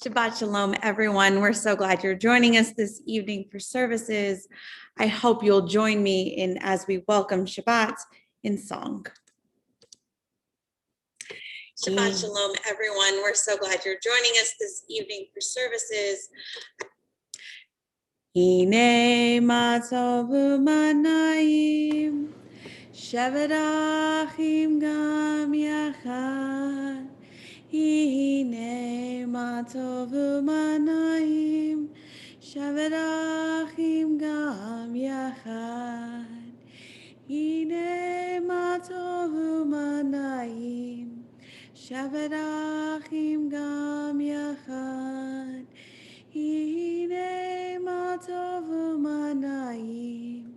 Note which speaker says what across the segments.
Speaker 1: Shabbat Shalom, everyone. We're so glad you're joining us this evening for services. I hope you'll join me as we welcome Shabbat in song. Shabbat Shalom, everyone. We're so glad you're joining us this evening for services. Hine matovu manayim, Shabbat achim gam yachad. Hine matovu manayim, Shabbat achim gam yachad. Hine matovu manayim, Shabbat achim gam yachad. Hine matovu manayim,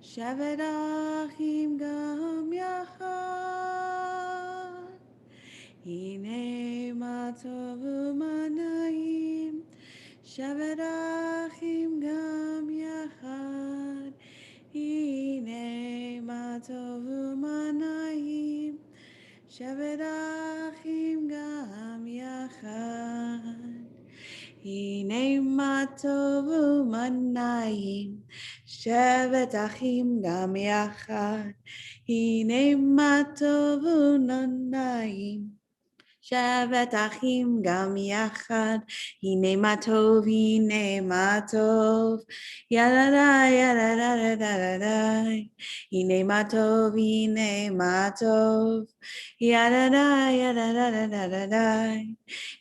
Speaker 1: Shabbat achim gam yachad. Hine matovu manayim, Shabbat achim gam yachad. Hine matovu manayim, Shabbat achim gam yachad. Hine matovu manayim, Shabbat achim gam yachad. Hine matovu manayim, Shabbat achim gam yachad. Hine matov, yadada, yadada, yadada. Hine matov, yadada, yadada, yadada.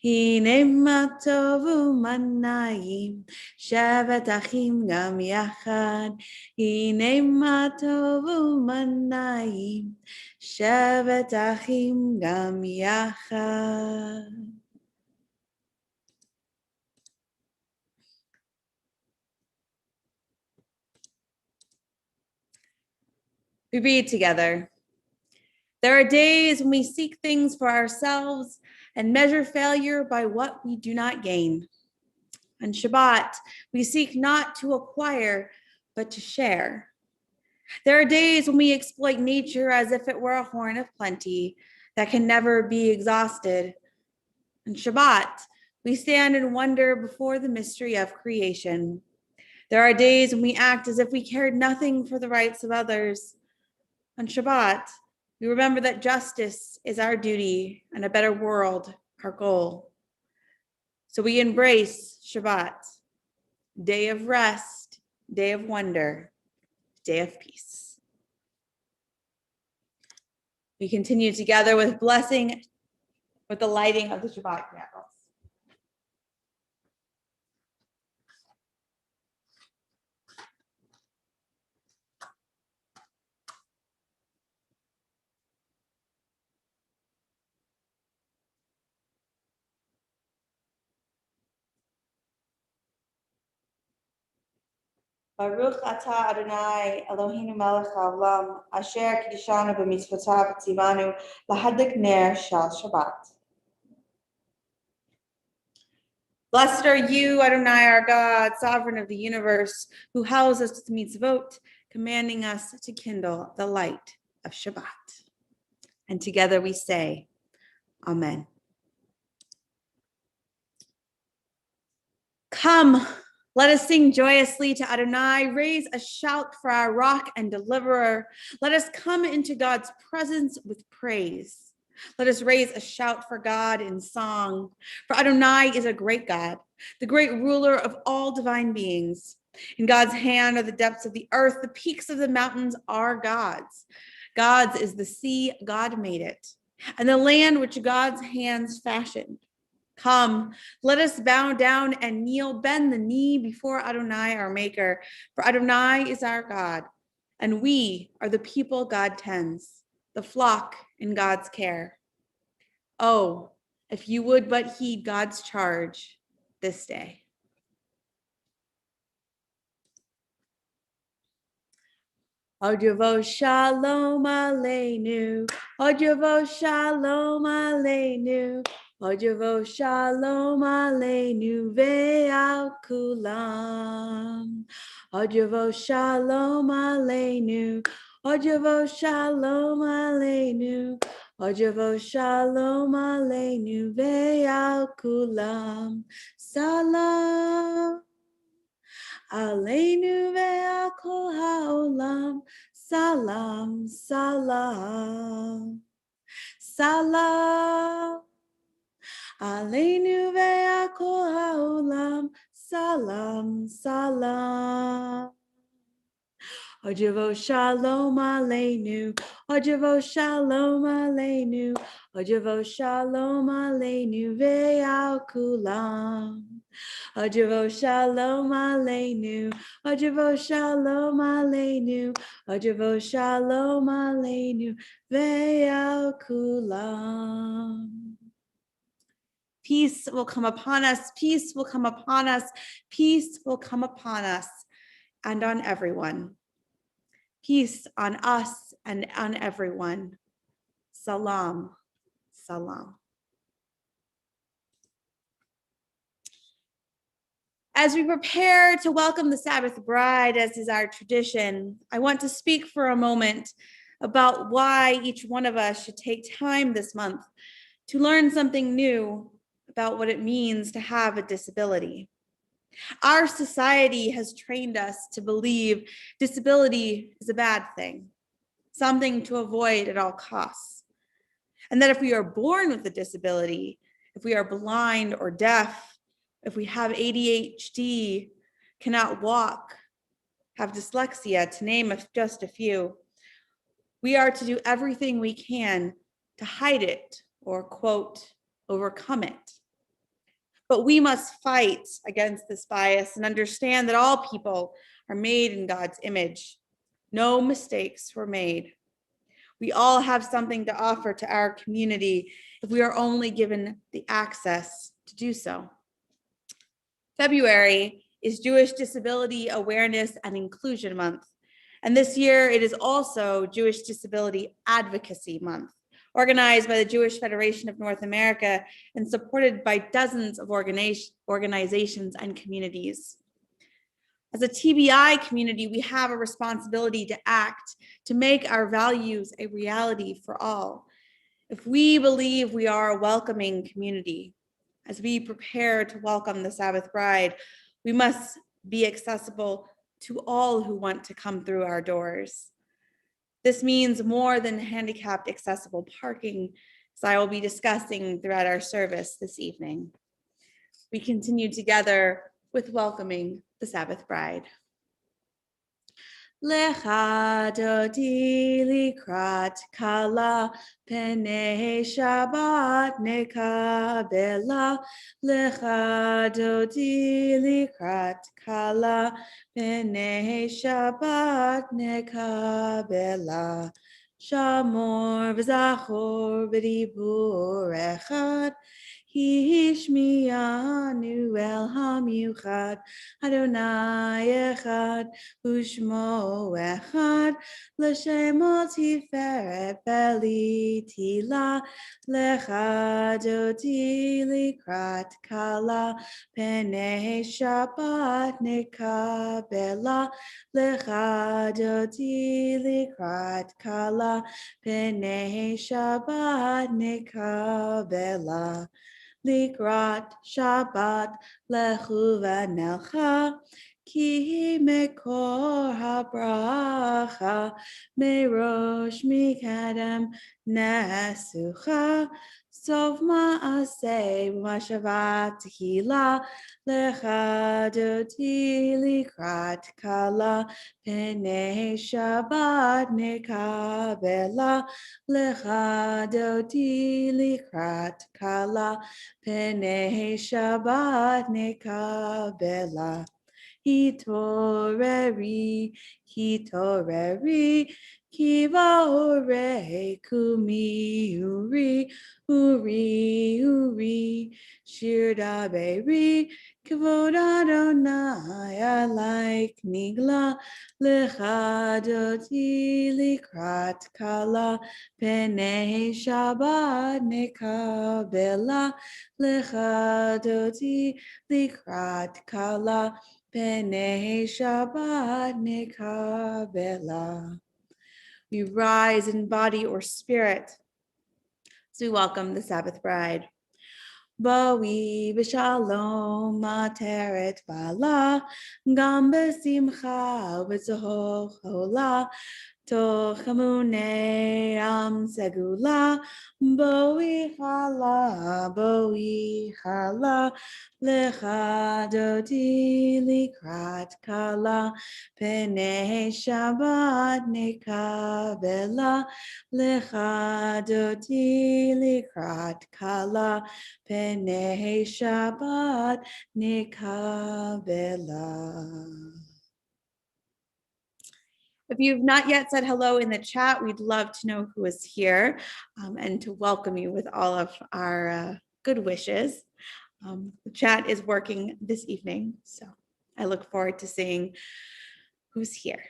Speaker 1: Hine matovu manayim, Shabbat achim gam yachad. Hine matovu manayim, Shabbat achim gam yachad. We read together. There are days when we seek things for ourselves and measure failure by what we do not gain. On Shabbat, we seek not to acquire, but to share. There are days when we exploit nature as if it were a horn of plenty that can never be exhausted. On Shabbat, we stand in wonder before the mystery of creation. There are days when we act as if we cared nothing for the rights of others. On Shabbat, we remember that justice is our duty and a better world our goal. So we embrace Shabbat, day of rest, day of wonder, day of peace. We continue together with blessing, with the lighting of the Shabbat candles. Baruch atah Adonai Eloheinu melech haolam asher kiddushanu b'mitzvotav v'tzivanu lahadlik ner shel Shabbat. Blessed are you, Adonai, our God, sovereign of the universe, who houses us with mitzvot, commanding us to kindle the light of Shabbat. And together we say, Amen. Come, let us sing joyously to Adonai, raise a shout for our rock and deliverer. Let us come into God's presence with praise. Let us raise a shout for God in song. For Adonai is a great God, the great ruler of all divine beings. In God's hand are the depths of the earth, the peaks of the mountains are God's. God's is the sea, God made it, and the land which God's hands fashioned. Come, let us bow down and kneel, bend the knee before Adonai, our maker. For Adonai is our God, and we are the people God tends, the flock in God's care. Oh, if you would but heed God's charge this day. Od Yavo Shalom Aleinu, Od Yavo Shalom Aleinu, Od Yavo Shalom Aleinu ve'al kulam. Od Yavo Shalom Aleinu, Ojavo shalom aleinu. Ojavo shalom aleinu ve'al kulam. Salam aleinu ve'al kol ha'olam. Salam, salam. Salam aleinu ve'al kol ha'olam. Salam, salam. Ojavo shalom aleinu. Ojavo shalom aleinu. Ojavo shalom aleinu ve'al kulam. Ojavo shalom aleinu. Ojavo shalom aleinu. Ojavo shalom aleinu ve'al kulam. Peace will come upon us. Peace will come upon us. Peace will come upon us and on everyone. Peace on us and on everyone. Salam, salam. As we prepare to welcome the Sabbath bride, as is our tradition, I want to speak for a moment about why each one of us should take time this month to learn something new about what it means to have a disability. Our society has trained us to believe disability is a bad thing, something to avoid at all costs. And that if we are born with a disability, if we are blind or deaf, if we have ADHD, cannot walk, have dyslexia, to name just a few, we are to do everything we can to hide it or, quote, overcome it. But we must fight against this bias and understand that all people are made in God's image. No mistakes were made. We all have something to offer to our community if we are only given the access to do so. February is Jewish Disability Awareness and Inclusion Month. And this year it is also Jewish Disability Advocacy Month, organized by the Jewish Federation of North America and supported by dozens of organizations and communities. As a TBI community, we have a responsibility to act, to make our values a reality for all. If we believe we are a welcoming community, as we prepare to welcome the Sabbath bride, we must be accessible to all who want to come through our doors. This means more than handicapped accessible parking, as I will be discussing throughout our service this evening. We continue together with welcoming the Sabbath bride. Lecha dodi likrat kala penei Shabbat nekabela. Lecha dodi likrat kala penei Shabbat nekabela. Shamor v'zachor b'dibur echad. Hishmiyanu el hamiuchad Adonai echad Ushmo echad l'shemo tiferet beli tila lecha dodi likrat kala penei Shabbat nekabela lecha dodi likrat kala penei Shabbat nekabela Likrat Shabbat lechu v'nelcha ki mekor habracha merosh mikadem nesucha sof ma'aseh b'mashavat tehila lecha dodi likrat kala penei Shabbat nekabela lecha dodi likrat kala penei Shabbat nekabela hitoreri kiva ore kumi uri shir daberi kavod Adonai like nigla lecha dodi likrat kala penei Shabbat nekabela lecha dodi likrat kala penei Shabbat nekabela. We rise in body or spirit. So we welcome the Sabbath bride. Boi b'shalom materet bala, gam b'simcha v'zohola, toch emunei am segula, boi chala, lecha doti likrat kala, penei Shabbat nekabela, lecha doti likrat kala, penei Shabbat nekabela. If you've not yet said hello in the chat, we'd love to know who is here and to welcome you with all of our good wishes. The chat is working this evening, so I look forward to seeing who's here.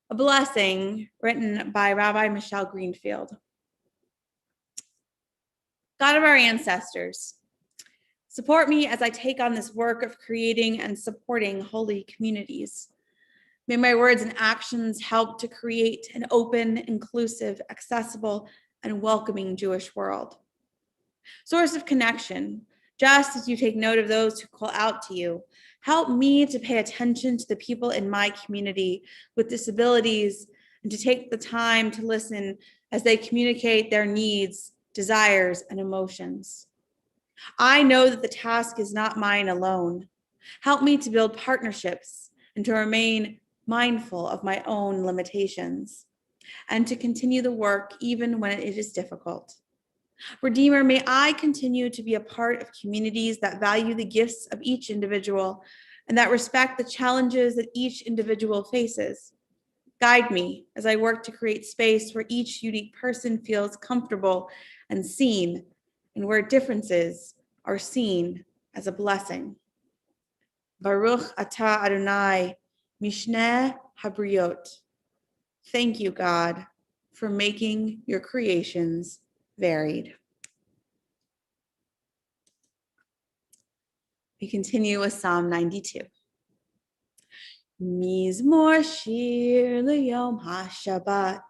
Speaker 1: A blessing written by Rabbi Michelle Greenfield. God of our ancestors, support me as I take on this work of creating and supporting holy communities. May my words and actions help to create an open, inclusive, accessible, and welcoming Jewish world. Source of connection, just as you take note of those who call out to you, help me to pay attention to the people in my community with disabilities and to take the time to listen as they communicate their needs, desires, and emotions. I know that the task is not mine alone. Help me to build partnerships and to remain mindful of my own limitations and to continue the work even when it is difficult. Redeemer, may I continue to be a part of communities that value the gifts of each individual and that respect the challenges that each individual faces. Guide me as I work to create space where each unique person feels comfortable and seen, and where differences are seen as a blessing. Baruch atah Adonai, Mishneh Habriot. Thank you, God, for making your creations varied. We continue with Psalm 92. Mizmor shir leyom haShabbat,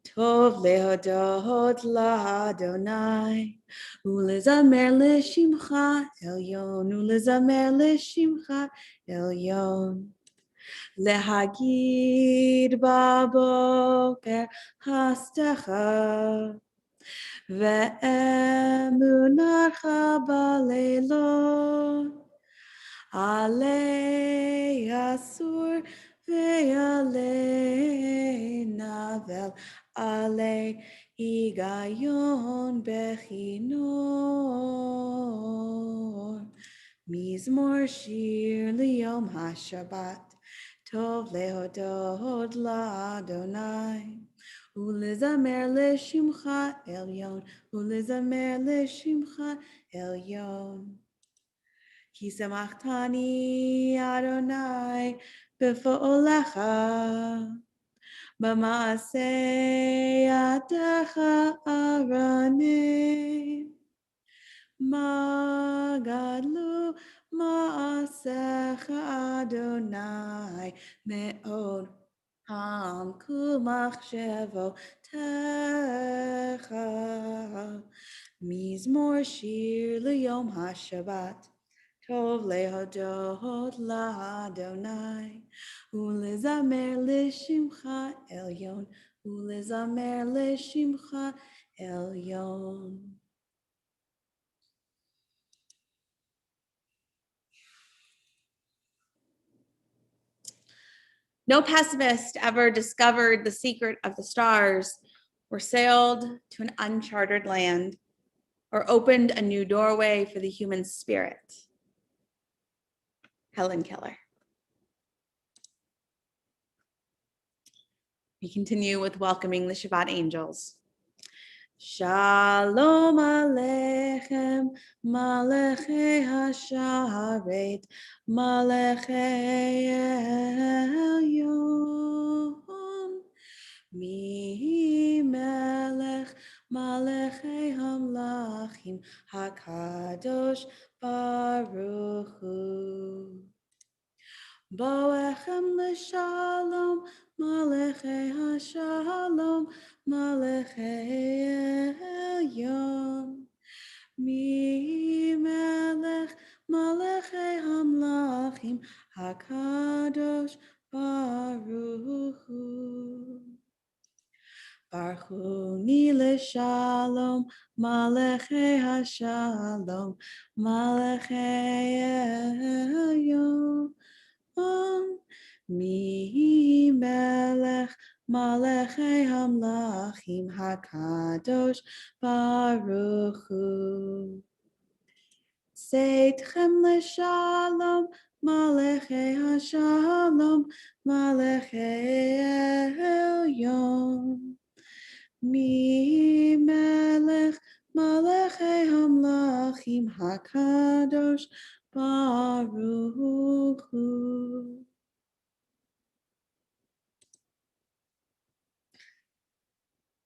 Speaker 1: tov lehodot la'Adonai, ulezamer leshimcha elyon, ulezamer leshimcha elyon. Lehagid baboker hastacha, ve'emunarcha balelot. Ale Asur ve'ale Navel, Ale Higayon Bechinor. Mizmor Shir Liyom HaShabbat, Tov lehodot la'Adonai. Ulezamer leshimcha elyon, ulezamer leshimcha elyon. Ki samachtani Adonai b'fo'olecha, b'maaseh yadecha aranim. Ma gadlu ma'asecha Adonai me'od hamku machshevotecha. Mizmor shir liyom haShabbat, tov lehodot la'Adonai, ulezamer lishimcha elyon, ulezamer lishimcha elyon. No pessimist ever discovered the secret of the stars, or sailed to an uncharted land, or opened a new doorway for the human spirit. Helen Keller. We continue with welcoming the Shabbat angels. Shalom Aleichem, Malachei Hasharet, Malachei Elyon. Mi Melech, Malachei Hamlachim, HaKadosh Baruch Hu. Boechem l'shalom, malechei hashalom, malechei elyon. Mi melech, malechei hamlachim, hakadosh baruch hu. Baruch hu ni l'shalom, malechei hashalom, malechei elyon. Mi melech malechei hamlachim hakadosh baruch hu. Seitchem leshalom malechei hashalom malechei elyon. Mi melech malechei hamlachim hakadosh baruch hu.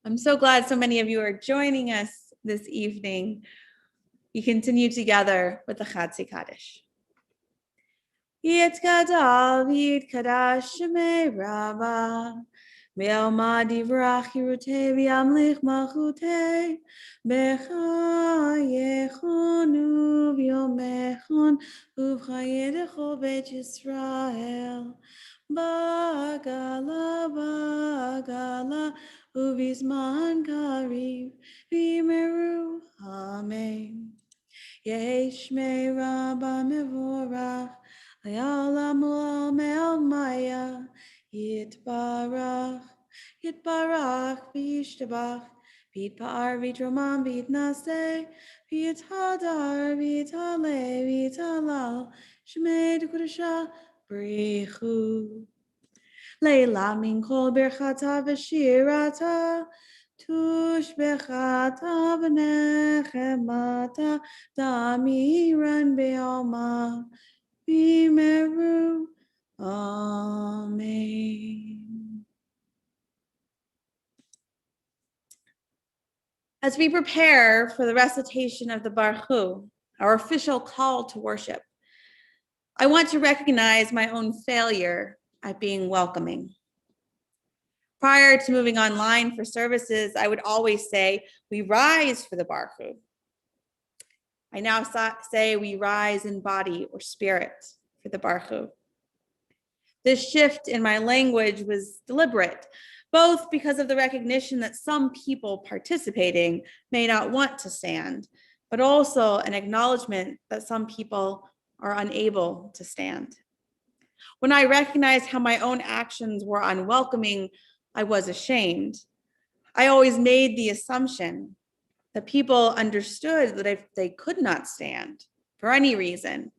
Speaker 1: I'm so glad so many of you are joining us this evening. We continue together with the Chatzi Kaddish. Yitkadal v'yitkadash shemei Rava, Ve'alma divrach yirutei v'yamlich malchutei, Becha yechonu v'yomechon, uv'chayedecho beit Yisrael, Bagala, bagala, uvizman kariv, v'yimeru, Amen. Yeshmei Rabba Mevorach, Ayalamu Me'al Maya, Yitbarach, Yitbarach, V'yishtabach, V'yitpa'ar, V'yitromam, V'yitnaseh, V'yithadar, V'yitale, V'yitalal, Shmei D'Kudashah, B'richu. Leila min kol birchata v'shirata, tush bechata v'nechemata, damiran be'alma, bimeru, amen. As we prepare for the recitation of the Baruch Hu, our official call to worship, I want to recognize my own failure at being welcoming. Prior to moving online for services, I would always say, we rise for the Baruch Hu. I now say we rise in body or spirit for the Baruch Hu. This shift in my language was deliberate, both because of the recognition that some people participating may not want to stand, but also an acknowledgement that some people are unable to stand. When I recognized how my own actions were unwelcoming, I was ashamed. I always made the assumption that people understood that if they could not stand for any reason,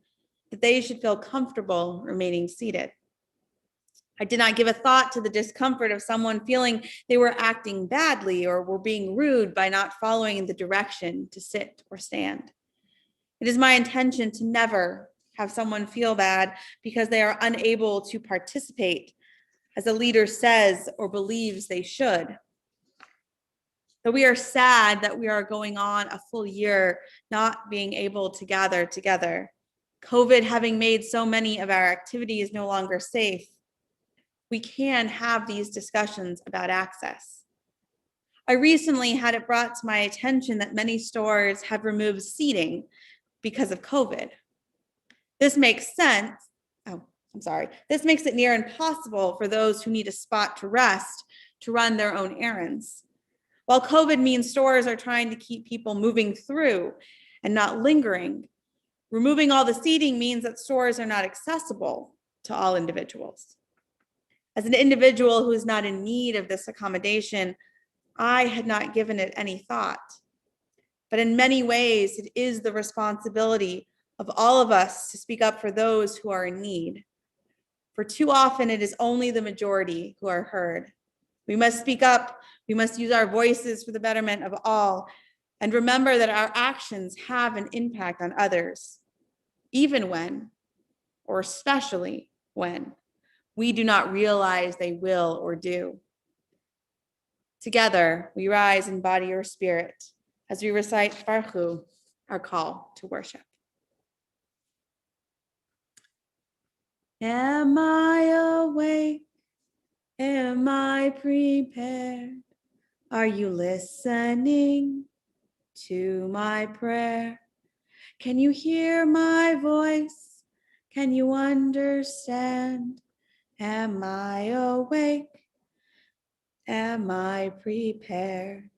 Speaker 1: that they should feel comfortable remaining seated. I did not give a thought to the discomfort of someone feeling they were acting badly or were being rude by not following the direction to sit or stand. It is my intention to never have someone feel bad because they are unable to participate as a leader says or believes they should. Though we are sad that we are going on a full year not being able to gather together, COVID having made so many of our activities no longer safe, we can have these discussions about access. I recently had it brought to my attention that many stores have removed seating because of COVID. This makes sense. This makes it near impossible for those who need a spot to rest to run their own errands. While COVID means stores are trying to keep people moving through and not lingering, removing all the seating means that stores are not accessible to all individuals. As an individual who is not in need of this accommodation, I had not given it any thought. But in many ways, it is the responsibility of all of us to speak up for those who are in need. For too often, it is only the majority who are heard. We must speak up. We must use our voices for the betterment of all. And remember that our actions have an impact on others, even when, or especially when, we do not realize they will or do. Together, we rise in body or spirit as we recite Baruch Hu, our call to worship. Am I awake? Am I prepared? Are you listening to my prayer? Can you hear my voice? Can you understand? Am I awake? Am I prepared?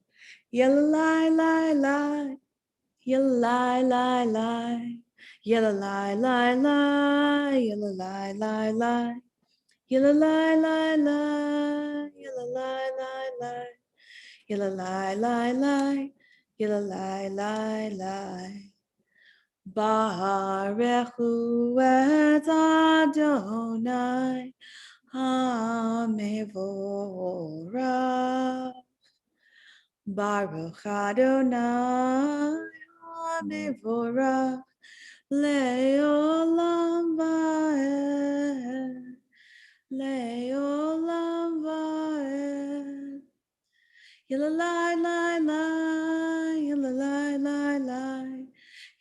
Speaker 1: Yalla lie lie lie, yalla lie lie lie, yalla lie lie lie, yalla lie lie lie, yalla lie lie lie, yalla lie lie lie, yalla lie lie lie, yalla lie lie lie. Barechu et Adonai HaMevorach. Baruch Adonai HaMevorach Le'olam Va'ed. Le'olam Va'ed. Yalla lie lie lie, yalla lie lie lie,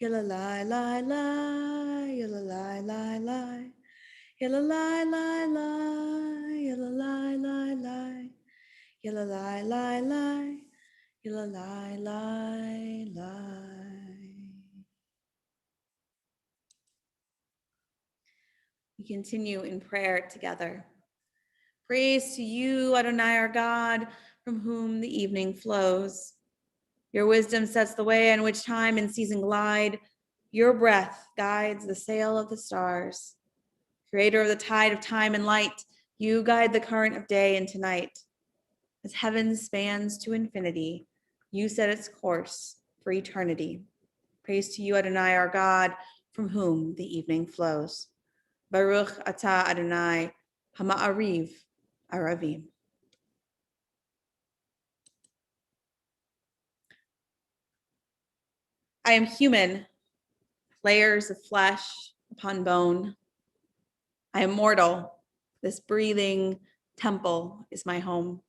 Speaker 1: yalla lie lie lie, yalla lie lie lie, yalla lie lie lie, yalla lie lie lie, yalla lie lie lie, yalla lie lie lie. We continue in prayer together. Praise to you, Adonai, our God, from whom the evening flows. Your wisdom sets the way on which time and season glide. Your breath guides the sail of the stars. Creator of the tide of time and light, you guide the current of day into night. As heaven spans to infinity, you set its course for eternity. Praise to you, Adonai, our God, from whom the evening flows. Baruch atah Adonai, hama'ariv aravim. I am human, layers of flesh upon bone. I am mortal. This breathing temple is my home.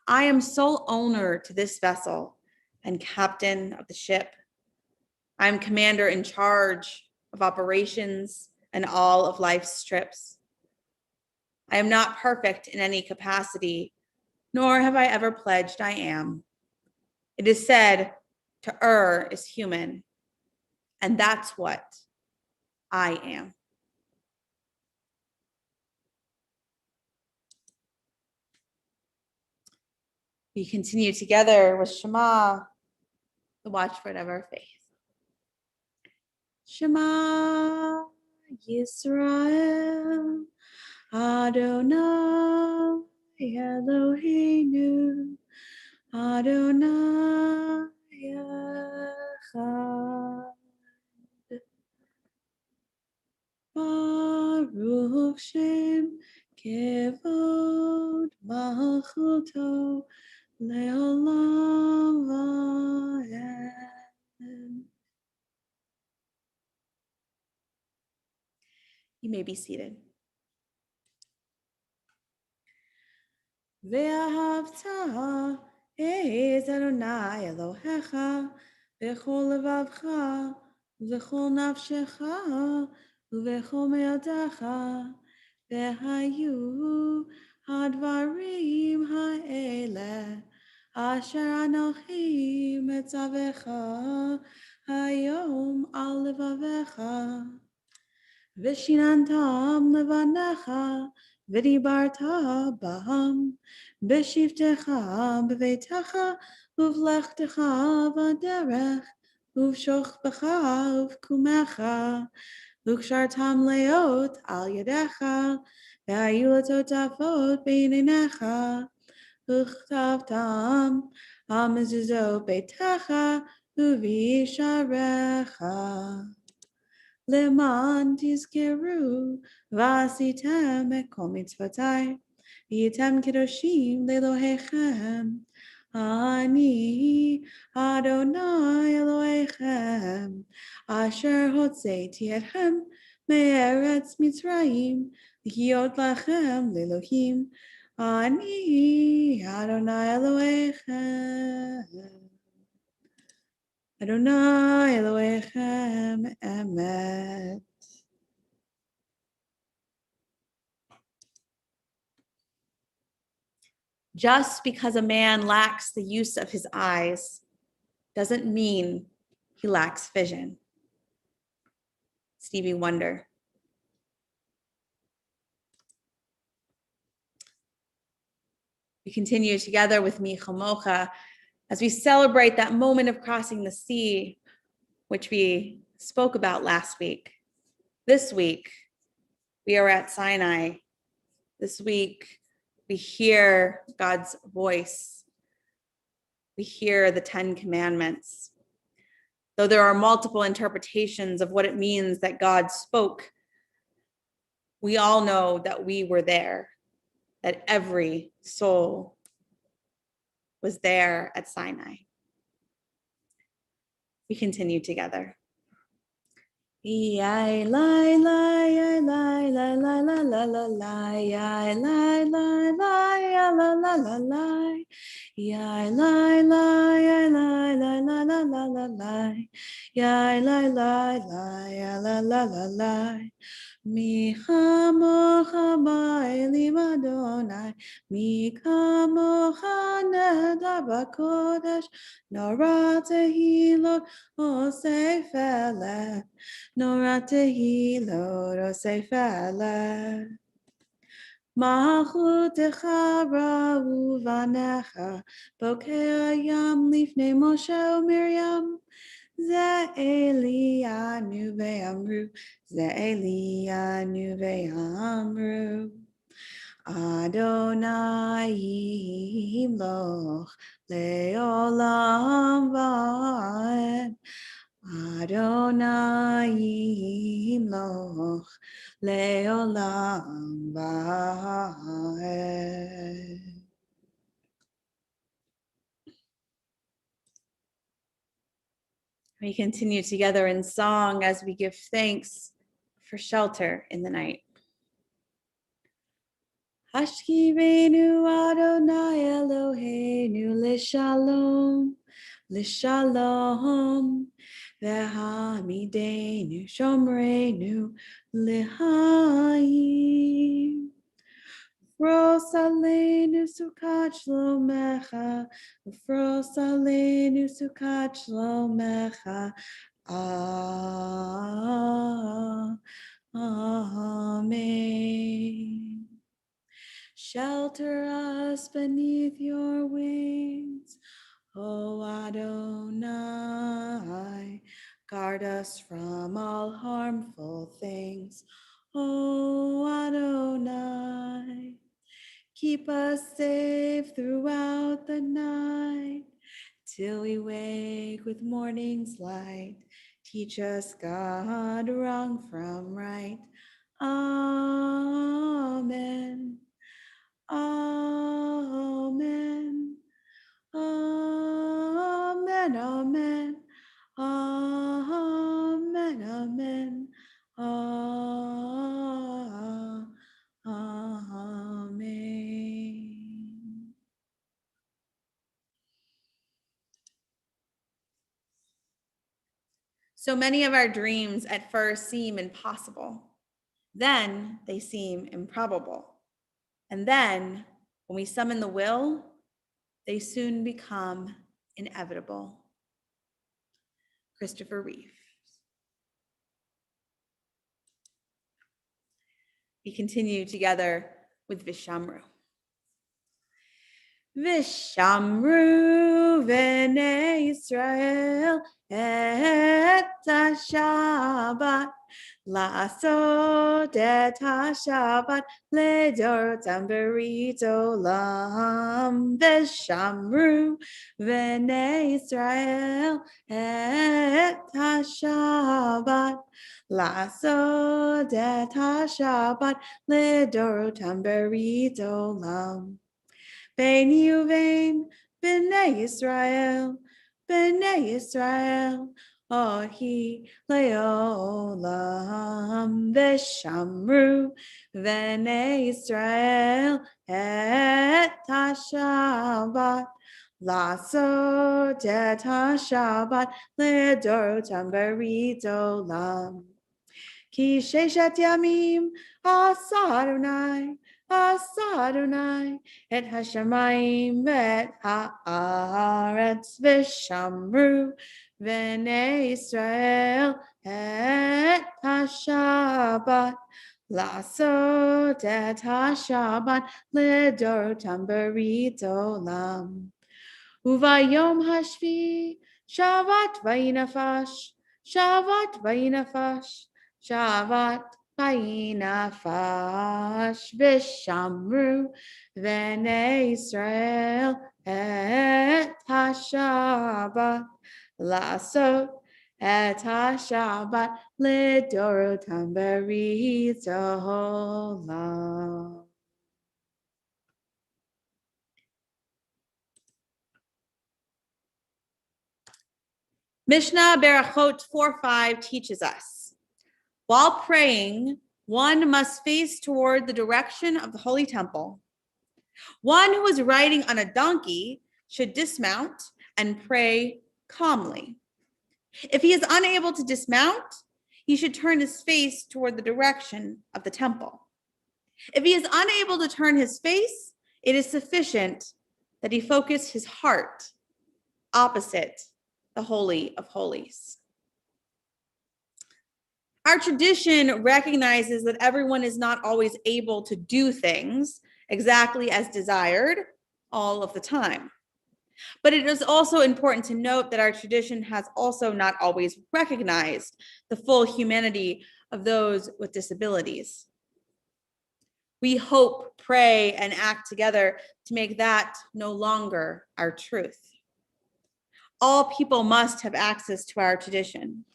Speaker 1: I am sole owner to this vessel and captain of the ship. I am commander in charge of operations and all of life's trips. I am not perfect in any capacity, nor have I ever pledged I am. It is said to err is human, and that's what I am. We continue together with Shema, the watchword of our faith. Shema Yisrael, Adonai Eloheinu, Adonai Echad. Baruch Shem Kevod Malchuto Leolam Va'ed. You may be seated. Ve'ahavta es Adonai Elohecha bechol levavcha v'chol nafshecha v'chol me'adecha ve'hayu hadvarim ha'ele asher anochi metzavecha hayom al levavecha Vishinantam levanecha, vidibarta baham, bishivtecha bevetecha, uvlechtecha vaderech, uvshochbecha uvkumecha, ukshartam leot al yadecha, ve'ayulatotafot beinenecha, uchtavtam amezuzot betecha, uvisharecha. Leman tizkeru vasitem ekol mitzvotai v'yitem kedoshim lelohechem ani Adonai Elohechem asher hotzeiti etchem me'eretz Mitzrayim l'hiyot lachem lelohim ani Adonai Elohechem Adonai Elohechem Emet. Just because a man lacks the use of his eyes doesn't mean he lacks vision. Stevie Wonder. We continue together with Mi Chamocha as we celebrate that moment of crossing the sea, which we spoke about last week. This week, we are at Sinai. This week, we hear God's voice. We hear the 10 Commandments. Though there are multiple interpretations of what it means that God spoke, we all know that we were there, that every soul was there at Sinai. We continue together. Yai lai lai yai lai lai lai la la la la yai lai lai lai ya la la la la yai lai lai yai lai lai la la la la la yai lai lai lai ya la la la la mi chamocha ba'elim Adonai mi kamocha nedar b'kodesh nora tehilot osei felech Nora tehilot osei felech Malchutecha ra'u vanecha bokei hayam lifnei Moshe u'Miriam Ze Elianu ve'amru Ze Elianu ve'amru Adonai yimloch le'olam va'ed Adonai yimloch le'olam va'ed. We continue together in song as we give thanks for shelter in the night. Hashkivenu Adonai Eloheinu l'shalom, l'shalom, v'hamidenu shomreinu l'chaim. Fros aleinu sukat shlomecha, fros aleinu sukat shlomecha. Amen. Shelter us beneath your wings, O Adonai. Guard us from all harmful things, O Adonai. Keep us safe throughout the night, till we wake with morning's light. Teach us, God, wrong from right. Amen. Amen. Amen. Amen. Amen. Amen. Amen. So many of our dreams at first seem impossible. Then they seem improbable. And then when we summon the will, they soon become inevitable. Christopher Reeve. We continue together with Vishamru. Vishamru v'nei Yisrael et ha-Shabbat La'asot et ha-Shabbat le'dorotam berit olam Vishamru v'nei Yisrael et ha-Shabbat La'asot et ha-Shabbat le'dorotam berit olam Beini uvein b'nei Yisrael, ohi le'olam v'shamru b'nei Yisrael et ha-Shabbat, la'asot et ha-Shabbat le'dorotam berit olam. Ki sheshet yamim asa Adonai et hashamayim vet haaretz v'shamru v'nei Yisrael et hashabat Lasot et hashabat lidorotam berit olam. Uvayom hashvi shavat vayinafash, shavat vayinafash, shavat vayinafash, v'shamru v'nei Yisrael et hashabat lasot et hashabat lidorotam berit olam. Mishnah Berachot 4:5 teaches us, while praying, one must face toward the direction of the Holy Temple. One who is riding on a donkey should dismount and pray calmly. If he is unable to dismount, he should turn his face toward the direction of the temple. If he is unable to turn his face, it is sufficient that he focus his heart opposite the Holy of Holies. Our tradition recognizes that everyone is not always able to do things exactly as desired all of the time. But it is also important to note that our tradition has also not always recognized the full humanity of those with disabilities. We hope, pray, and act together to make that no longer our truth. All people must have access to our tradition.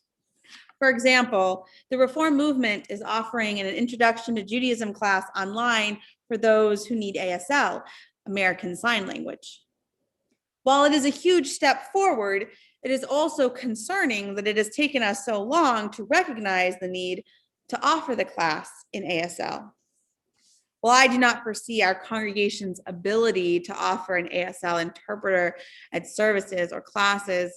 Speaker 1: For example, the Reform movement is offering an Introduction to Judaism class online for those who need ASL, American Sign Language. While it is a huge step forward, it is also concerning that it has taken us so long to recognize the need to offer the class in ASL. While I do not foresee our congregation's ability to offer an ASL interpreter at services or classes,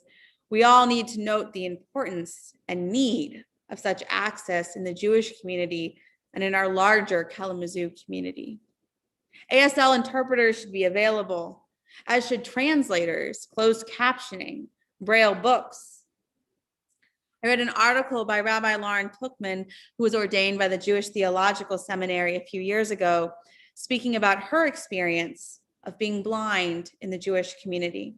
Speaker 1: we all need to note the importance and need of such access in the Jewish community and in our larger Kalamazoo community. ASL interpreters should be available, as should translators, closed captioning, Braille books. I read an article by Rabbi Lauren Tuchman, who was ordained by the Jewish Theological Seminary a few years ago, speaking about her experience of being blind in the Jewish community.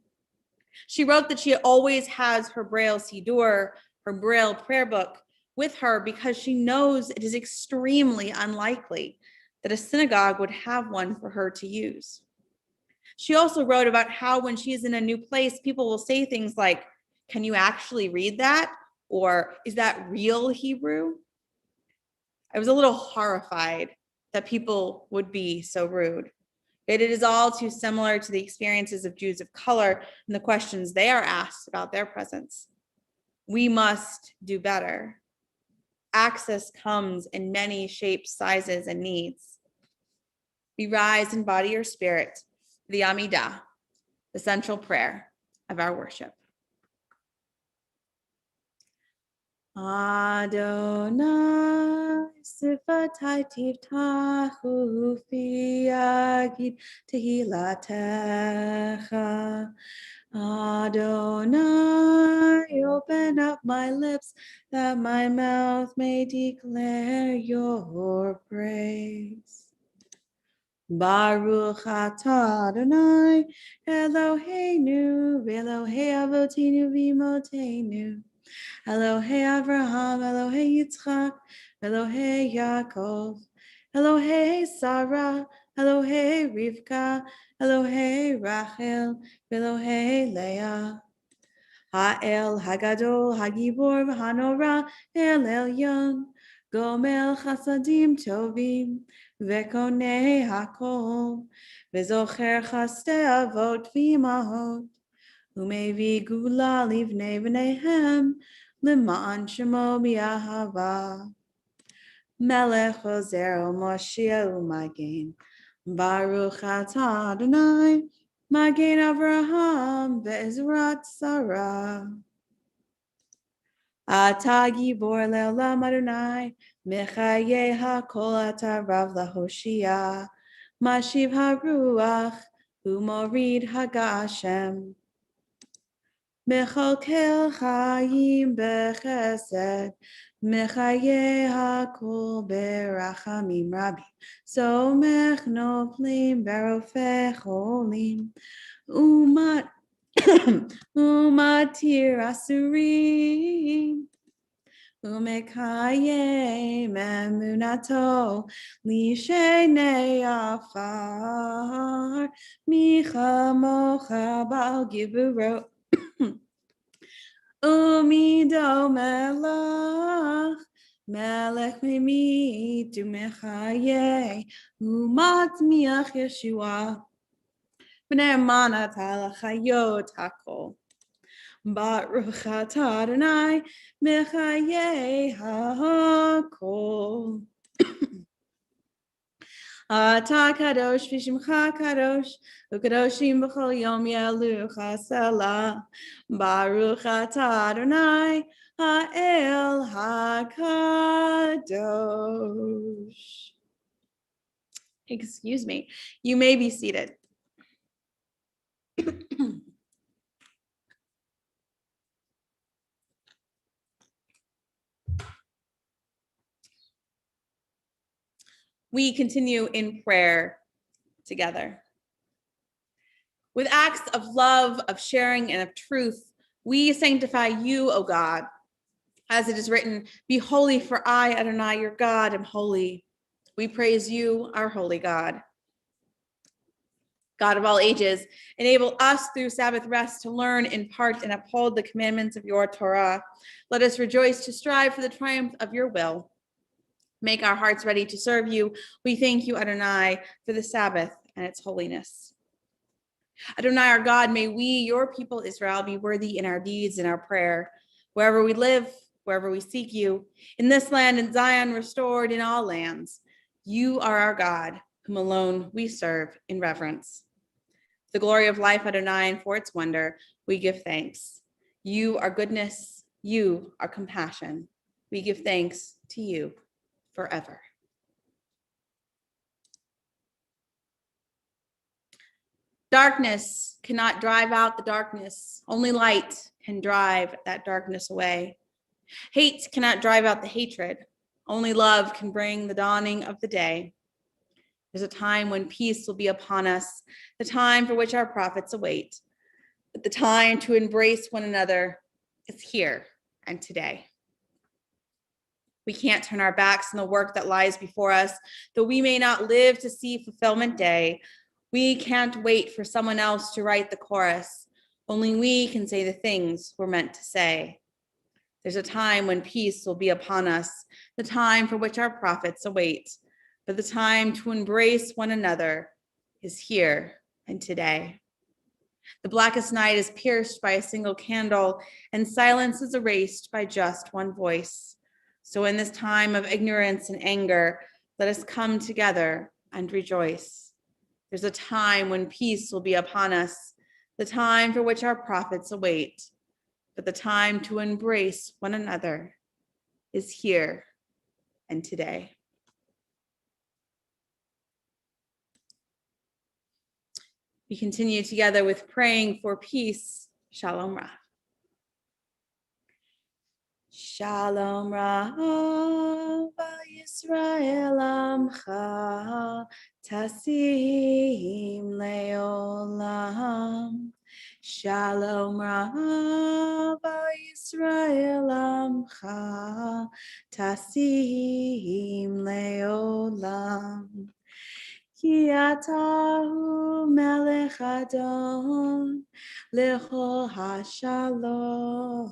Speaker 1: She wrote that she always has her Braille Siddur, her Braille prayer book, with her because she knows it is extremely unlikely that a synagogue would have one for her to use. She also wrote about how when she is in a new place, people will say things like, "Can you actually read that?" Or, "Is that real Hebrew?" I was a little horrified that people would be so rude. It is all too similar to the experiences of Jews of color and the questions they are asked about their presence. We must do better. Access comes in many shapes, sizes, and needs. We rise in body or spirit to the Amidah, the central prayer of our worship. Adonai sifatai tivtachu fi yagid tehilatecha. Adonai, open up my lips that my mouth may declare your praise. Baruch atah Adonai, Eloheinu, Elohei avotinu v'imotenu. Elohei Avraham, Elohei Yitzchak, Elohei Yaakov, Elohei Sarah, Elohei Rivka, Elohei Rachel, Elohei Leah. Ha'el Hagadol, Hagibor, V'hanora, El Elyon, Gomel Chasadim Tovim, Vekonei Hakol, V'zocher Chaste Avot V'imahot, Umevi Gula Livnei V'nehem, L'ma'an Shemo B'Yahava. Melech Ozer Moshiach U'Magen, Baruch atah Adonai, Magen Avraham Ve'ezrat Sarah. Atah Gibor Le'olam Adonai, Mechaye HaKol Atah Rav LaHoshia. Mashiv haruach umorid hagashem. Mechalkel chayim bechesed, mechaye hakol berachamim rabbi. Somech noflim berofeh cholim, umat umatir asurim. Umekaye memunato lishenei afar micha mocha bal giburo umido melach melech mimi tu mechaye umat miach Yeshua b'nei manat al chayot hakol. Baruch atah Adonai mechaye hakol. Atah kadosh v'shimcha kadosh u'kadoshim b'chol yom yelucha selah. Baruch atah Adonai ha'el hakadosh. Excuse me. You may be seated. We continue in prayer together. With acts of love, of sharing, and of truth, we sanctify you, O God. As it is written, be holy, for I, Adonai, your God, am holy. We praise you, our holy God. God of all ages, enable us through Sabbath rest to learn, impart, and uphold the commandments of your Torah. Let us rejoice to strive for the triumph of your will. Make our hearts ready to serve you. We thank you, Adonai, for the Sabbath and its holiness. Adonai, our God, may we, your people Israel, be worthy in our deeds and our prayer. Wherever we live, wherever we seek you, in this land, in Zion, restored in all lands, you are our God, whom alone we serve in reverence. The glory of life, Adonai, and for its wonder, we give thanks. You are goodness, you are compassion. We give thanks to you forever. Darkness cannot drive out the darkness. Only light can drive that darkness away. Hate cannot drive out the hatred. Only love can bring the dawning of the day. There's a time when peace will be upon us, the time for which our prophets await. But the time to embrace one another is here and today. We can't turn our backs on the work that lies before us, though we may not live to see fulfillment day. We can't wait for someone else to write the chorus. Only we can say the things we're meant to say. There's a time when peace will be upon us, the time for which our prophets await. But the time to embrace one another is here and today. The blackest night is pierced by a single candle, and silence is erased by just one voice. So in this time of ignorance and anger, let us come together and rejoice. There's a time when peace will be upon us, the time for which our prophets await. But the time to embrace one another is here and today. We continue together with praying for peace. Shalom Ra. Shalom Ra Yisrael Amcha Tasim Leolam. Shalom Ra Yisrael Amcha Tasim Leolam. Ki atahu melech adon lechol hashalom.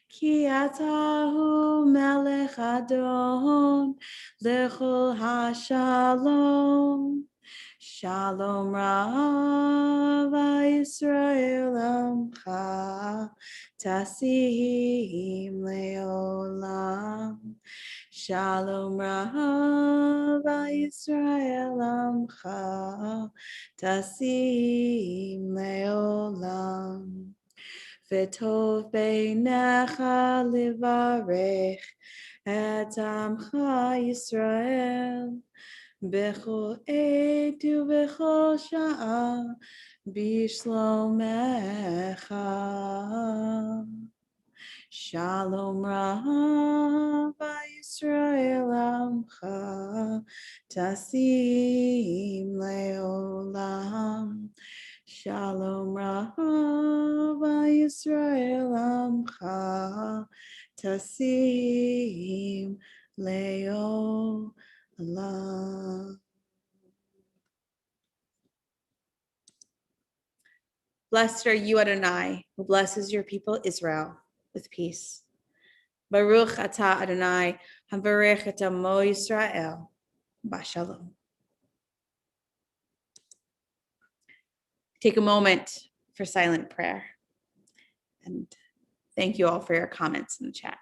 Speaker 1: Ki atahu melech adon lechol hashalom. Shalom Rav Yisrael Amcha Tasim Leolam. Shalom Rav Yisrael Amcha Tasim Leolam. V'tov beinecha livarech et Amcha Yisrael bechol עת ובכל שעה, בשלומך. Shalom Rabba Yisrael Amcha Tasim Leolam. Shalom Rabba Yisrael Amcha Tasim Leolam. Blessed are you, Adonai, who blesses your people Israel with peace. Baruch atah Adonai, havarech et amo Yisrael, bashalom. Take a moment for silent prayer. And thank you all for your comments in the chat.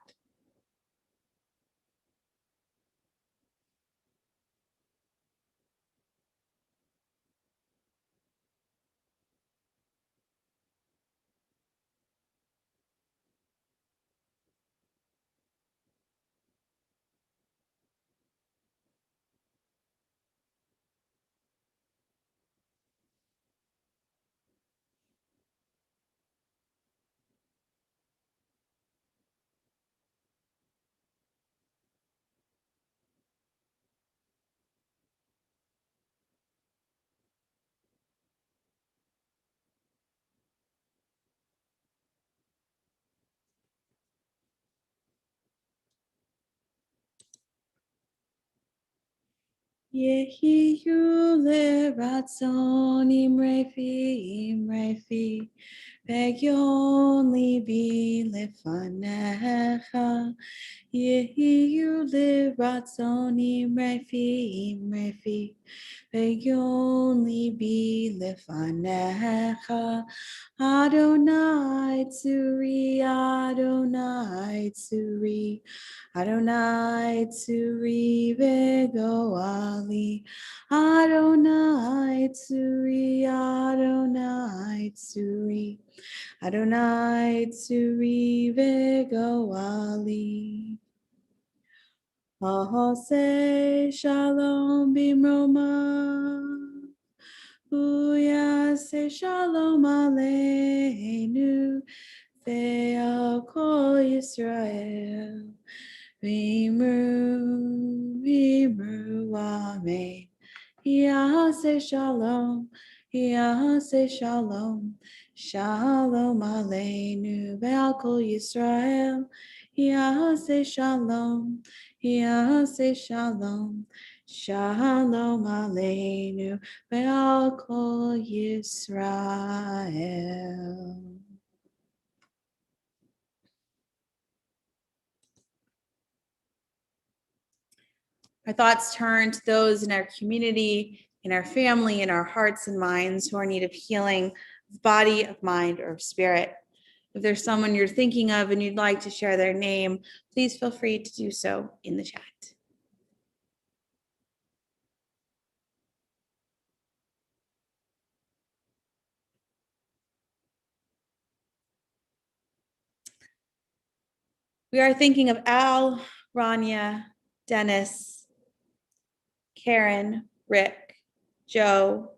Speaker 1: Yehiyu leratzon imrefi, ve'yon libi lefanecha. Yehiyu leratzon imrefi, ve'yon libi lefanecha. Adonai tzuri, Adonai tzuri. Adonai tzuri vegoali. Adonai tzuri, Adonai tzuri. Adonai tzuri vegoali. Ahose shalom bimroma. Uyase shalom aleinu. Ve'al kol Yisrael. Vimru, amen. Yahase shalom, Yahase shalom, shalom aleinu ve'al kol Yisrael. Yahase shalom, Yahase shalom, shalom aleinu ve'al kol Yisrael. Our thoughts turn to those in our community, in our family, in our hearts and minds who are in need of healing of body, of mind, or of spirit. If there's someone you're thinking of and you'd like to share their name, please feel free to do so in the chat. We are thinking of Al, Rania, Dennis, Karen, Rick, Joe,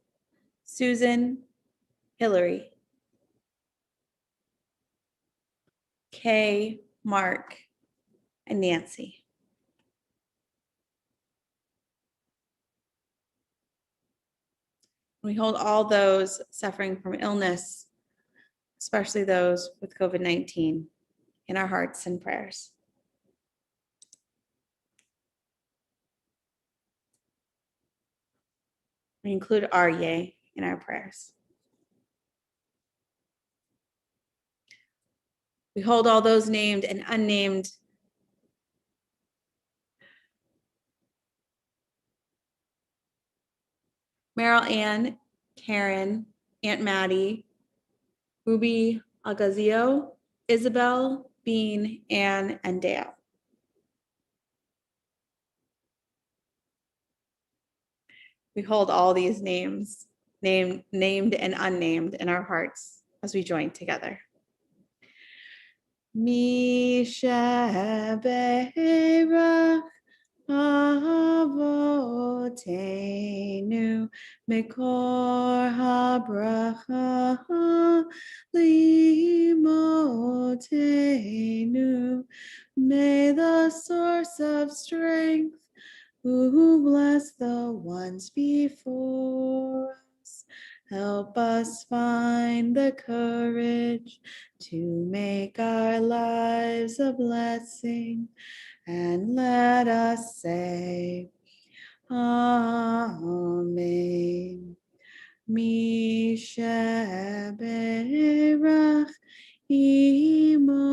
Speaker 1: Susan, Hillary, Kay, Mark, and Nancy. We hold all those suffering from illness, especially those with COVID-19, in our hearts and prayers. We include Aryeh in our prayers. We hold all those named and unnamed Meryl Ann, Karen, Aunt Maddie, Ruby Agazio, Isabel, Bean, Ann, and Dale. We hold all these names, named and unnamed, in our hearts as we join together. Mi sheberach Avotenu Mekor habracha limotenu. May the source of strength who bless the ones before us help us find the courage to make our lives a blessing, and let us say, Amen. Misheberach imotenu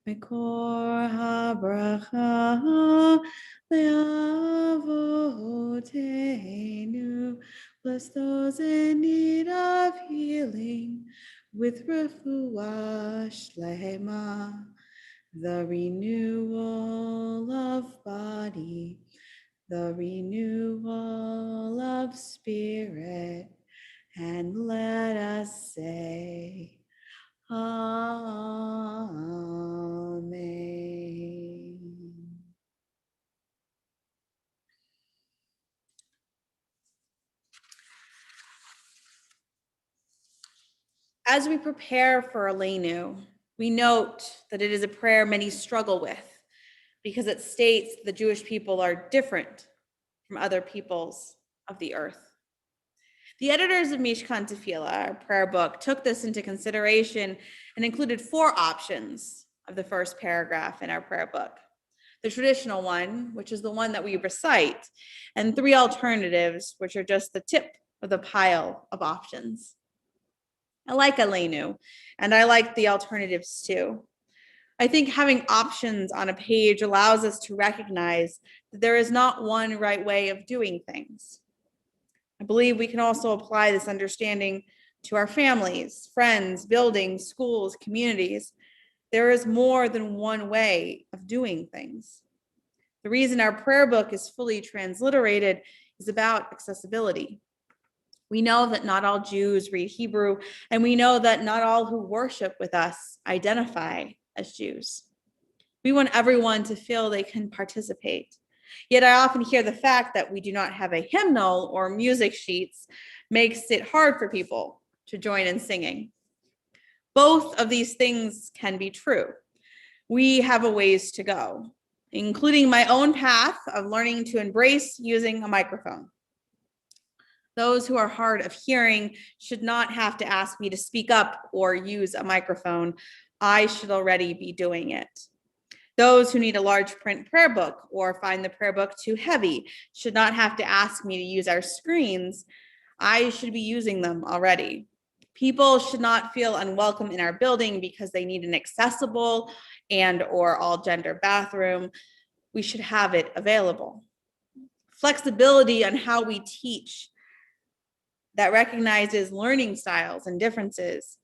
Speaker 1: mekor habracha leavotenu. Bless those in need of healing with refuah shlema, the renewal of body, the renewal of spirit, and let us say, Amen. As we prepare for Aleinu, we note that it is a prayer many struggle with because it states the Jewish people are different from other peoples of the earth. The editors of Mishkan Tefillah, our prayer book, took this into consideration and included 4 options of the first paragraph in our prayer book. The traditional one, which is the one that we recite, and 3 alternatives, which are just the tip of the pile of options. I like Aleinu, and I like the alternatives too. I think having options on a page allows us to recognize that there is not one right way of doing things. I believe we can also apply this understanding to our families, friends, buildings, schools, communities. There is more than one way of doing things. The reason our prayer book is fully transliterated is about accessibility. We know that not all Jews read Hebrew, and we know that not all who worship with us identify as Jews. We want everyone to feel they can participate. Yet I often hear the fact that we do not have a hymnal or music sheets makes it hard for people to join in singing. Both of these things can be true. We have a ways to go, including my own path of learning to embrace using a microphone. Those who are hard of hearing should not have to ask me to speak up or use a microphone. I should already be doing it. Those who need a large print prayer book or find the prayer book too heavy should not have to ask me to use our screens. I should be using them already. People should not feel unwelcome in our building because they need an accessible and or all gender bathroom. We should have it available. Flexibility on how we teach that recognizes learning styles and differences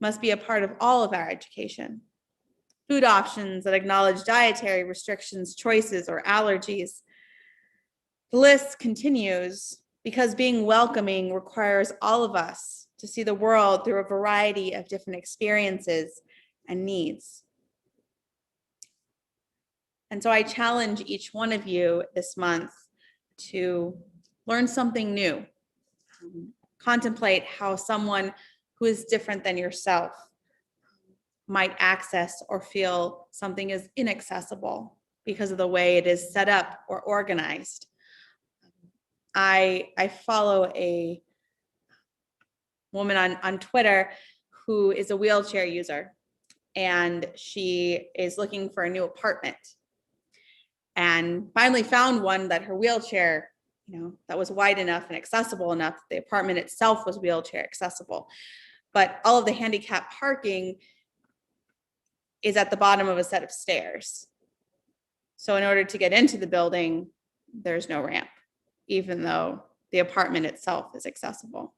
Speaker 1: must be a part of all of our education. Food options that acknowledge dietary restrictions, choices, or allergies. The list continues because being welcoming requires all of us to see the world through a variety of different experiences and needs. And so I challenge each one of you this month to learn something new. Contemplate how someone who is different than yourself might access or feel something is inaccessible because of the way it is set up or organized. I follow a woman on Twitter who is a wheelchair user, and she is looking for a new apartment and finally found one that her wheelchair, that was wide enough and accessible enough. The apartment itself was wheelchair accessible, but all of the handicap parking is at the bottom of a set of stairs. So in order to get into the building, there's no ramp, even though the apartment itself is accessible.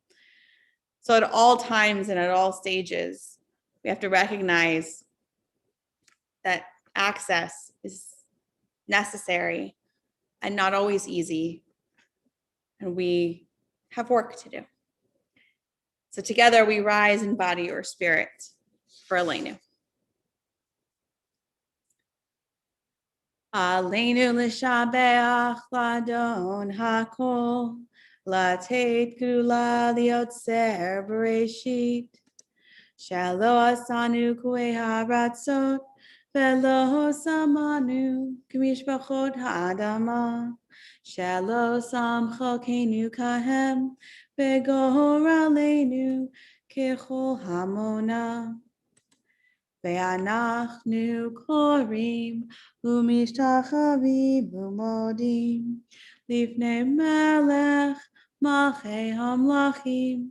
Speaker 1: So at all times and at all stages, we have to recognize that access is necessary and not always easy, and we have work to do. So together we rise in body or spirit for Aleinu. Aleinu l'shabeach ladon hakol, latet gdula liotzer bereshit, shelo asanu kue haratzot, velo samanu k'mishpachot ha'adama, shelo samchokenu kahem, v'gor aleinu kechol hamona. Ve'anachnu korim u'mishtachavim u'modim lifnei melech malchei hamlachim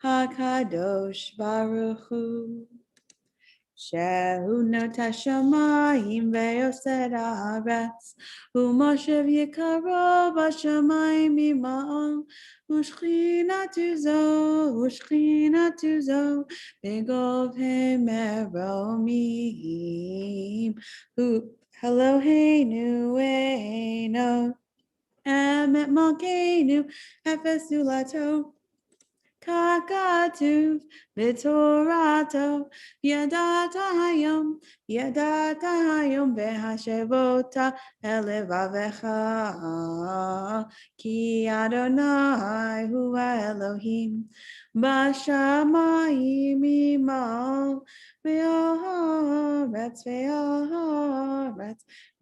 Speaker 1: hakadosh baruch hu. Shehu noteh shamayim ve'yosed haaretz u'moshev yikaro b'shamayim ima'al u'shchinatu zo b'govhei meromim Eloheinu eino emet malkeinu efes ulato Kakatuv v'torato yadata hayom v'hashevota elevavecha ki Adonai hu Elohim b'shamayim imal ve'aretz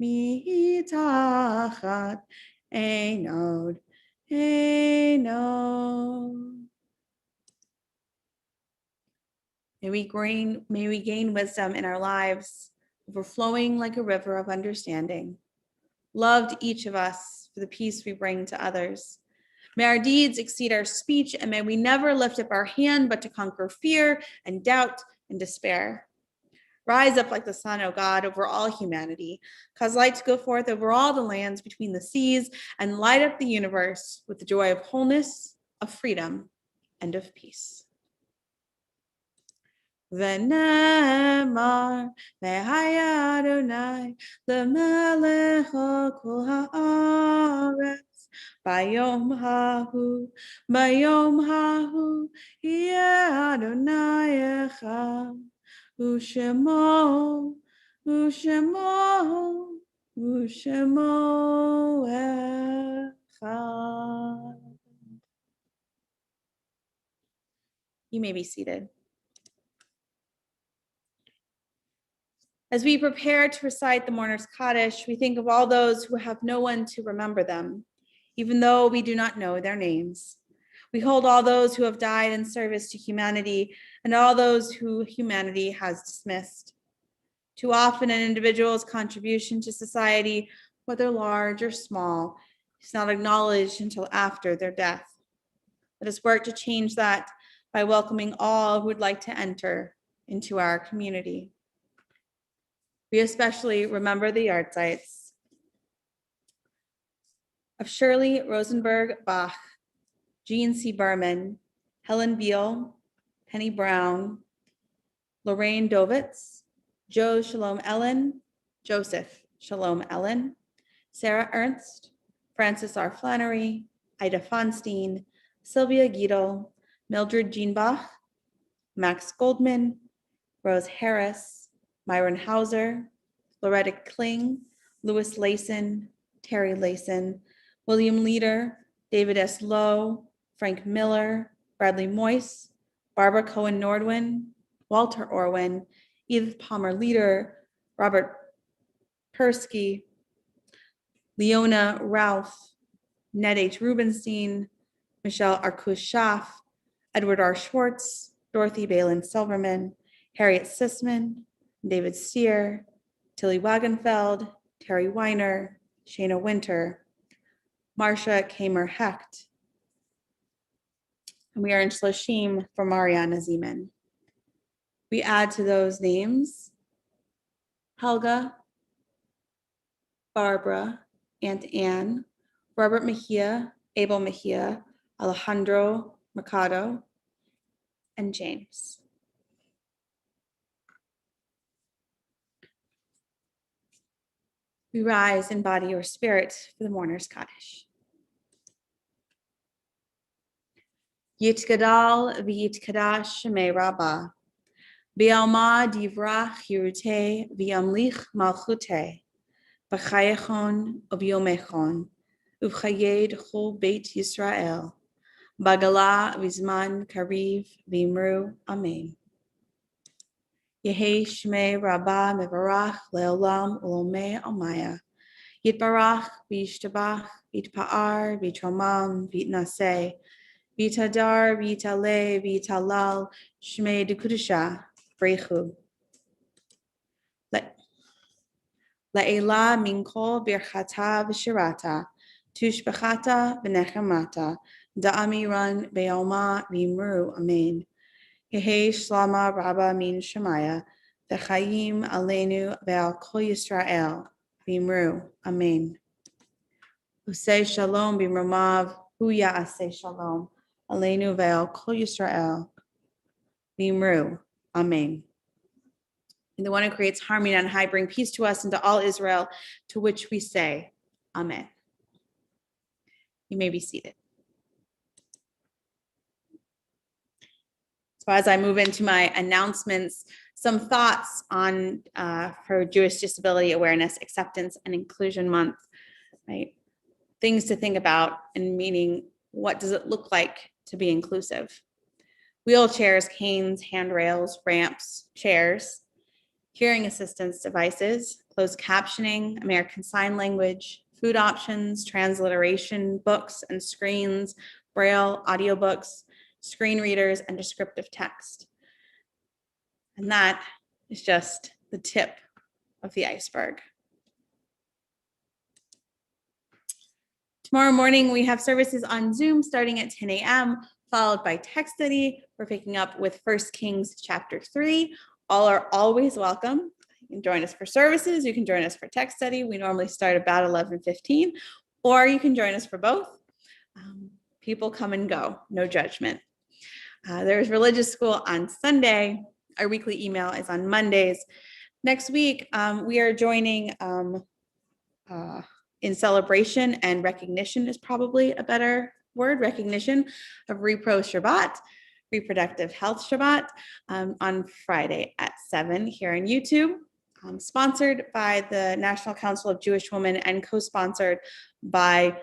Speaker 1: mitachat einod. May we gain wisdom in our lives, overflowing like a river of understanding. Loved each of us for the peace we bring to others. May our deeds exceed our speech, and may we never lift up our hand but to conquer fear and doubt and despair. Rise up like the sun, O God, over all humanity. Cause light to go forth over all the lands between the seas, and light up the universe with the joy of wholeness, of freedom, and of peace. V'nemar v'haya Adonai l'melech kol haaretz bayom hahu yeh Adonai echad u'shemo echad. You may be seated. As we prepare to recite the mourner's Kaddish, we think of all those who have no one to remember them, even though we do not know their names. We hold all those who have died in service to humanity and all those who humanity has dismissed. Too often, an individual's contribution to society, whether large or small, is not acknowledged until after their death. Let us work to change that by welcoming all who would like to enter into our community. We especially remember the yahrzeits of Shirley Rosenberg Bach, Jean C. Berman, Helen Beale, Penny Brown, Lorraine Dovitz, Joseph Shalom Ellen, Sarah Ernst, Frances R. Flannery, Ida Fonstein, Sylvia Giedel, Mildred Jeanbach, Max Goldman, Rose Harris, Myron Hauser, Loretta Kling, Louis Layson, Terry Layson, William Leader, David S. Lowe, Frank Miller, Bradley Moyce, Barbara Cohen Nordwin, Walter Orwin, Edith Palmer Leader, Robert Persky, Leona Ralph, Ned H. Rubenstein, Michelle Arkush Schaff, Edward R. Schwartz, Dorothy Balin Silverman, Harriet Sisman, David Steer, Tilly Wagenfeld, Terry Weiner, Shana Winter, Marcia Kamer Hecht. And we are in Shloshim for Mariana Zeman. We add to those names Helga, Barbara, Aunt Anne, Robert Mejia, Abel Mejia, Alejandro Mercado, and James. We rise in body or spirit for the mourner's Kaddish. Yitgadal v'yitkadash shemei Rabbah, B'alma divrach yiruteh v'yamlich malchuteh, b'chayechon u'b'yomechon, u'v'chayed chol Beit Yisrael, b'gala v'zman kariv v'imru, Amen. Yehi Shmei Rabbah Mevarach Leolam Ulomei Almaya. Yitbarach v'yishtabach v'yitpa'ar v'yitromam v'yitnaseh v'yitadar v'yitaleh v'yitalal Shmei Dekudusha Brechu. La'ela minkol birchata v'shirata tushbechata v'nechemata da'amiran be'alma v'imru. Amen. Yehi Shlama Rabba min Shemaya, V'chayim Aleinu Ve'al Kol Yisrael, V'imru, Amen. Usei Shalom B'mromav, Hu Ya'aseh Shalom, Aleinu Ve'al Kol Yisrael, V'imru, Amen. And the one who creates harmony on high, bring peace to us and to all Israel, to which we say, Amen. You may be seated. So as I move into my announcements, some thoughts on for Jewish Disability Awareness, Acceptance, and Inclusion Month, right? Things to think about, and meaning, what does it look like to be inclusive? Wheelchairs, canes, handrails, ramps, chairs, hearing assistance devices, closed captioning, American Sign Language, food options, transliteration, books and screens, Braille, audiobooks, screen readers, and descriptive text. And that is just the tip of the iceberg. Tomorrow morning, we have services on Zoom starting at 10 a.m., followed by text study. We're picking up with 1 Kings chapter 3. All are always welcome. You can join us for services. You can join us for text study. We normally start about 11:15, or you can join us for both. People come and go, no judgment. There's religious school on Sunday. Our weekly email is on Mondays. Next week, we are joining in celebration and recognition is probably a better word, recognition of Repro Shabbat, Reproductive Health Shabbat, on Friday at 7 here on YouTube, sponsored by the National Council of Jewish Women and co-sponsored by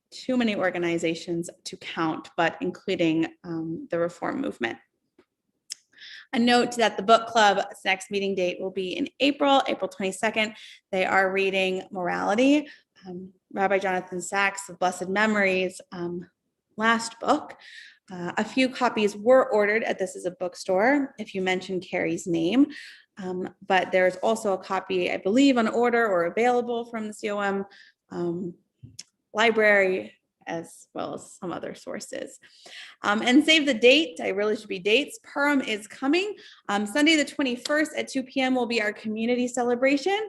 Speaker 1: too many organizations to count, but including the Reform Movement. A note that the book club's next meeting date will be in April 22nd. They are reading Morality, Rabbi Jonathan Sachs of Blessed Memories' last book. A few copies were ordered at This Is a Bookstore if you mention Carrie's name, but there's also a copy, I believe, on order or available from the COM library, as well as some other sources. And save the date. I really should be dates. Purim is coming. Sunday the 21st at 2 p.m. will be our community celebration.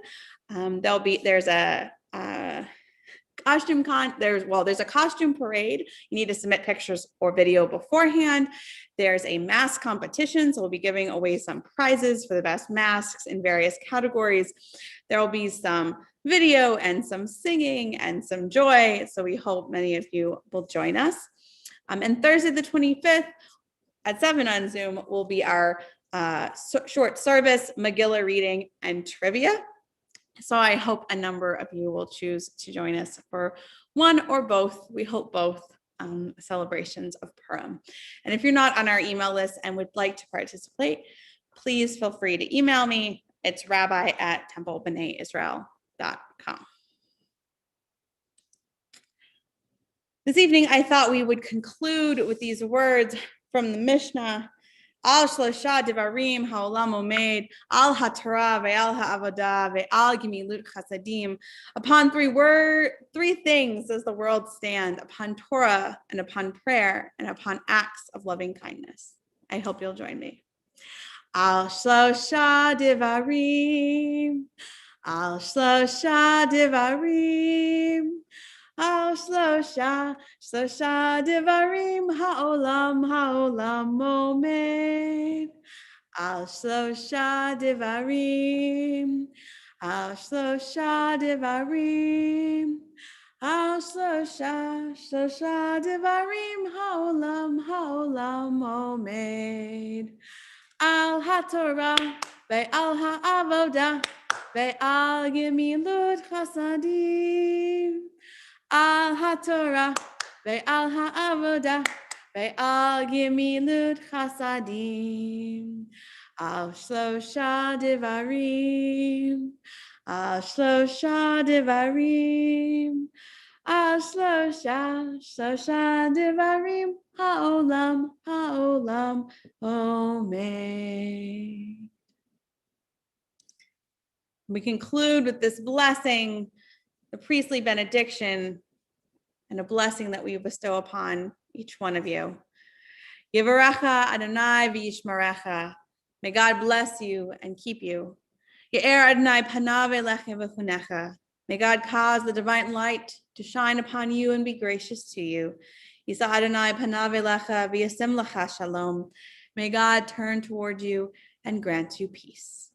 Speaker 1: There's a costume there's a costume parade. You need to submit pictures or video beforehand. There's a mask competition, so we'll be giving away some prizes for the best masks in various categories. There will be some video and some singing and some joy, so we hope many of you will join us. And Thursday the 25th at 7 on Zoom will be our short service, Megillah reading, and trivia. So I hope a number of you will choose to join us for one or both. We hope both celebrations of Purim. And if you're not on our email list and would like to participate, please feel free to email me. It's rabbi@templebneiisrael.com. This evening, I thought we would conclude with these words from the Mishnah. Al shlosha devarim ha'olam omed, al ha'torah ve'al ha'avodah ve'al gemilut chasadim. Upon three things does the world stand: upon Torah and upon prayer and upon acts of loving kindness. I hope you'll join me. Al shlosha devarim, al shlosha devarim. Al shlosha devarim ha'olam omed. Al shlosha devarim. Al shlosha devarim. Al shlosha devarim ha'olam omed. Al ha'torah ve'al ha'avodah ve'al gemilut chasadim, al haTorah ve'al ha'avodah, ve'al gemilut chasadim, al shlosha devarim, al shlosha devarim, al shlosha devarim, ha'olam, omer. We conclude with this blessing, the priestly benediction, and a blessing that we bestow upon each one of you. Yevarecha Adonai v'yishmerecha. May God bless you and keep you. Ye'er Adonai panav elechem v'chunecha. May God cause the divine light to shine upon you and be gracious to you. Yisa Adonai panav elecha v'yasem lecha shalom. May God turn toward you and grant you peace.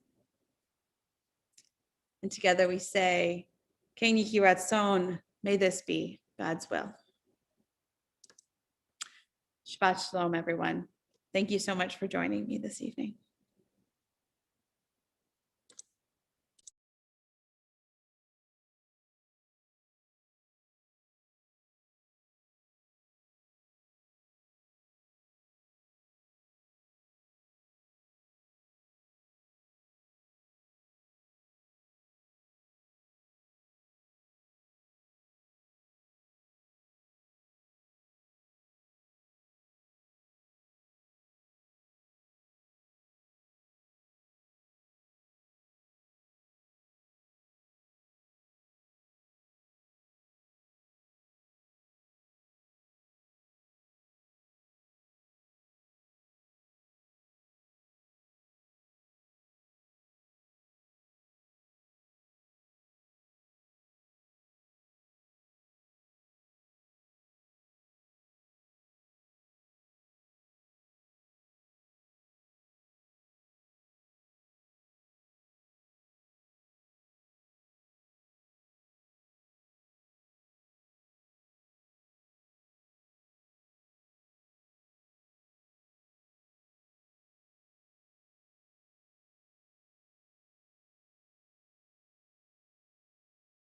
Speaker 1: And together we say, Ken Yehi Ratzon, may this be God's will. Shabbat Shalom, everyone. Thank you so much for joining me this evening.